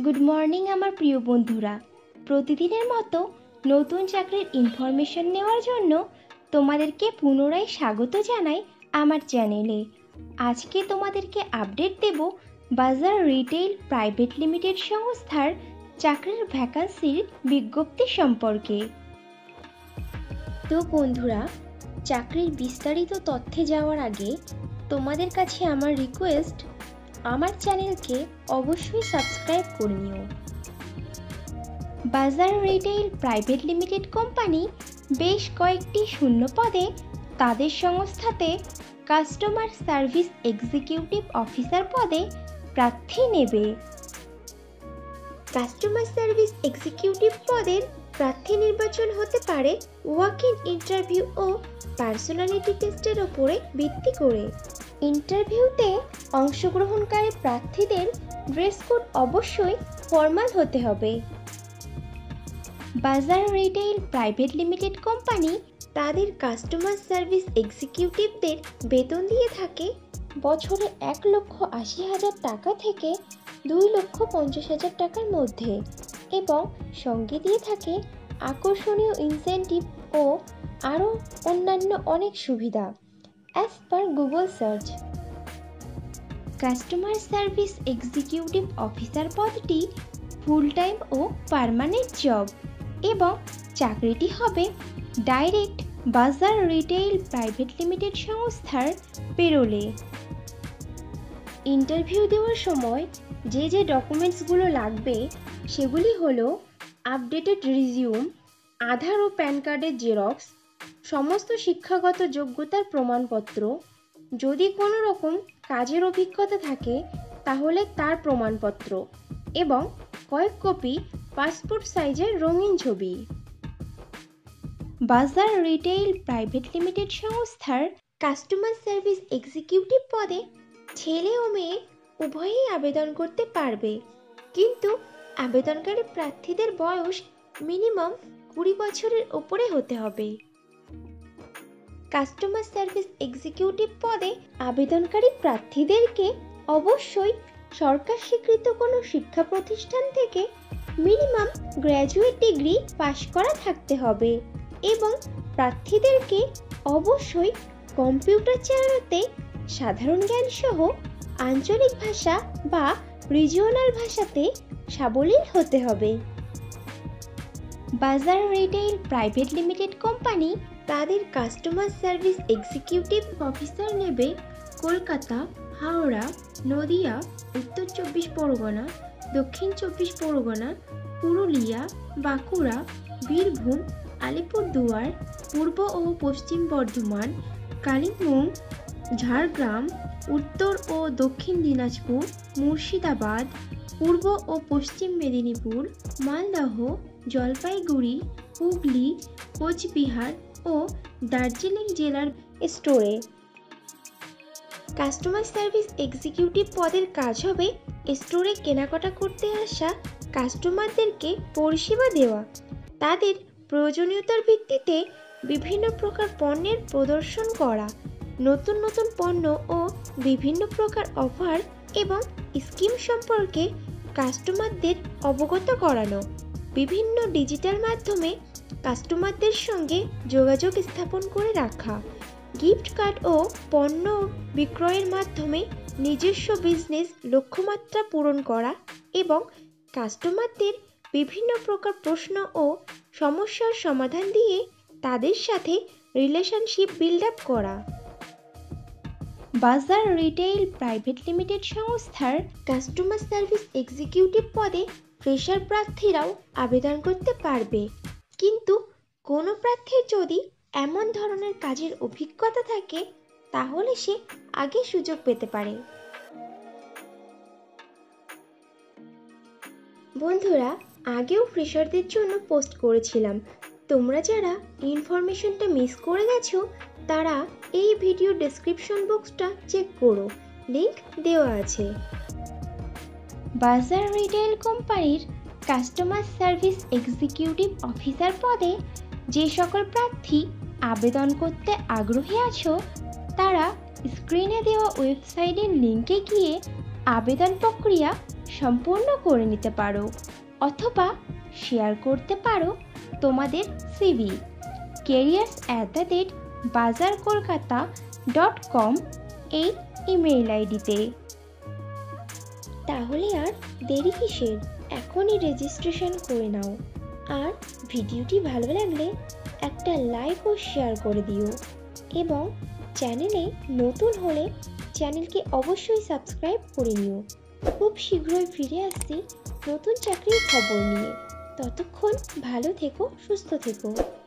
Good morning আমার প্রিয় বন্ধুরা। প্রতিদিনের মতো নতুন চাকরির ইনফরমেশন নেওয়ার জন্য তোমাদেরকে পুনরায় স্বাগত জানাই আমার চ্যানেলে। আজকে তোমাদেরকে আপডেট দেব বাজার রিটেইল প্রাইভেট লিমিটেড সংস্থার চাকরির ভ্যাকান্সির বিজ্ঞপ্তি সম্পর্কে। তো বন্ধুরা, চাকরির বিস্তারিত তথ্যে যাওয়ার আগে তোমাদের কাছে আমার রিকোয়েস্ট, আমার চ্যানেলকে অবশ্যই সাবস্ক্রাইব করে নিও। বাজার রিটেইল প্রাইভেট লিমিটেড কোম্পানি বেশ কয়েকটি শূন্য পদে তাদের সংস্থাতে কাস্টমার সার্ভিস এক্সিকিউটিভ অফিসার পদে প্রার্থী নেবে। কাস্টমার সার্ভিস এক্সিকিউটিভ পদের প্রার্থী নির্বাচন হতে পারে ওয়াক ইন ইন্টারভিউ ও পার্সোনালিটি টেস্টের ওপরে ভিত্তি করে। ইন্টারভিউতে অংশগ্রহণকারী প্রার্থীদের ড্রেস কোড অবশ্যই ফর্মাল হতে হবে। বাজার রিটেইল প্রাইভেট লিমিটেড কোম্পানি তাদের কাস্টমার সার্ভিস এক্সিকিউটিভদের বেতন দিয়ে থাকে বছরে 1,80,000 টাকা থেকে 2,50,000 টাকার মধ্যে, এবং সঙ্গে দিয়ে থাকে আকর্ষণীয় ইনসেনটিভ ও আরও অন্যান্য অনেক সুবিধা as per Google search. Customer service executive officer পদটি ফুল টাইম ও পার্মানেন্ট জব, এবং চাকরিটি হবে ডাইরেক্ট বাজার রিটেইল প্রাইভেট লিমিটেড সংস্থার পেরোলে। ইন্টারভিউ দেওয়ার সময় যে ডকুমেন্টসগুলো লাগবে সেগুলি হলো আপডেটেড রিজিউম, আধার ও প্যান কার্ডের জেরক্স, সমস্ত শিক্ষাগত যোগ্যতার প্রমাণপত্র, যদি কোনো রকম কাজের অভিজ্ঞতা থাকে তাহলে তার প্রমাণপত্র, এবং কয়েক কপি পাসপোর্ট সাইজের রঙিন ছবি। বাজার রিটেইল প্রাইভেট লিমিটেড সংস্থার কাস্টমার সার্ভিস এক্সিকিউটিভ পদে ছেলে ও মেয়ে উভয়েই আবেদন করতে পারবে, কিন্তু আবেদনকারী প্রার্থীদের বয়স মিনিমাম 20 বছরের ওপরে হতে হবে। কাস্টমার সার্ভিস এক্সিকিউটিভ পদে আবেদনকারী প্রার্থীদেরকে অবশ্যই সরকার স্বীকৃত কোনো শিক্ষা প্রতিষ্ঠান থেকে মিনিমাম গ্র্যাজুয়েট ডিগ্রি পাশ করা থাকতে হবে, এবং প্রার্থীদেরকে অবশ্যই কম্পিউটার চালাতে সাধারণ জ্ঞান সহ আঞ্চলিক ভাষা বা রিজিওনাল ভাষাতে সাবলীল হতে হবে। বাজার রিটেইল প্রাইভেট লিমিটেড কোম্পানি তাদের কাস্টমার সার্ভিস এক্সিকিউটিভ অফিসার নেবে কলকাতা, হাওড়া, নদিয়া, উত্তর 24 পরগনা, দক্ষিণ 24 পরগনা, পুরুলিয়া, বাঁকুড়া, বীরভূম, আলিপুরদুয়ার, পূর্ব ও পশ্চিম বর্ধমান, কালিম্পং, ঝাড়গ্রাম, উত্তর ও দক্ষিণ দিনাজপুর, মুর্শিদাবাদ, পূর্ব ও পশ্চিম মেদিনীপুর, মালদহ, জলপাইগুড়ি, হুগলি, কোচবিহার ও দার্জিলিং জেলার স্টোরে। কাস্টমার সার্ভিস এক্সিকিউটিভ পদের কাজ হবে স্টোরে কেনাকাটা করতে আসা কাস্টমারদেরকে পরিষেবা দেওয়া, তাদের প্রয়োজনীয়তার ভিত্তিতে বিভিন্ন প্রকার পণ্যের প্রদর্শন করা, নতুন নতুন পণ্য ও বিভিন্ন প্রকার অফার এবং স্কিম সম্পর্কে কাস্টমারদের অবগত করানো, বিভিন্ন ডিজিটাল মাধ্যমে কাস্টমারদের সঙ্গে যোগাযোগ স্থাপন করে রাখা, গিফট কার্ড ও পণ্য বিক্রয়ের মাধ্যমে নিজস্ব বিজনেস লক্ষ্যমাত্রা পূরণ করা, এবং কাস্টমারদের বিভিন্ন প্রকার প্রশ্ন ও সমস্যার সমাধান দিয়ে তাদের সাথে রিলেশনশিপ বিল্ড আপ করা। বাজার রিটেইল প্রাইভেট লিমিটেড সংস্থার কাস্টমার সার্ভিস এক্সিকিউটিভ পদে ফ্রেশার প্রার্থীরাও আবেদন করতে পারবে, কিন্তু কোনো প্রার্থীর যদি এমন ধরনের কাজের অভিজ্ঞতা থাকে তাহলে সে আগে সুযোগ পেতে পারে। বন্ধুরা, আগেও ফ্রেশারদের জন্য পোস্ট করেছিলাম, তোমরা যারা ইনফরমেশনটা মিস করে গেছো তারা এই ভিডিও ডেসক্রিপশন বক্সটা চেক করো, লিংক দেওয়া আছে। বাজার রিটেইল কোম্পানির কাস্টমার সার্ভিস এক্সিকিউটিভ অফিসার পদে যে সকল প্রার্থী আবেদন করতে আগ্রহী আছো তারা স্ক্রিনে দেওয়া ওয়েবসাইটের লিংকে গিয়ে আবেদন প্রক্রিয়া সম্পূর্ণ করে নিতে পারো, অথবা শেয়ার করতে পারো তোমাদের সিভি careers@bazarkolkata.com এই ইমেইল আইডিতে। তাহলে আর দেরি কিসের, এখনই রেজিস্ট্রেশন করে নাও। আর ভিডিওটি ভালো লাগলে একটা লাইক ও শেয়ার করে দিও, এবং চ্যানেলে নতুন হলে চ্যানেলকে অবশ্যই সাবস্ক্রাইব করে নিও। খুব শীঘ্রই ফিরে আসছি নতুন চাকরির খবর নিয়ে। ততক্ষণ ভালো থেকো, সুস্থ থেকো।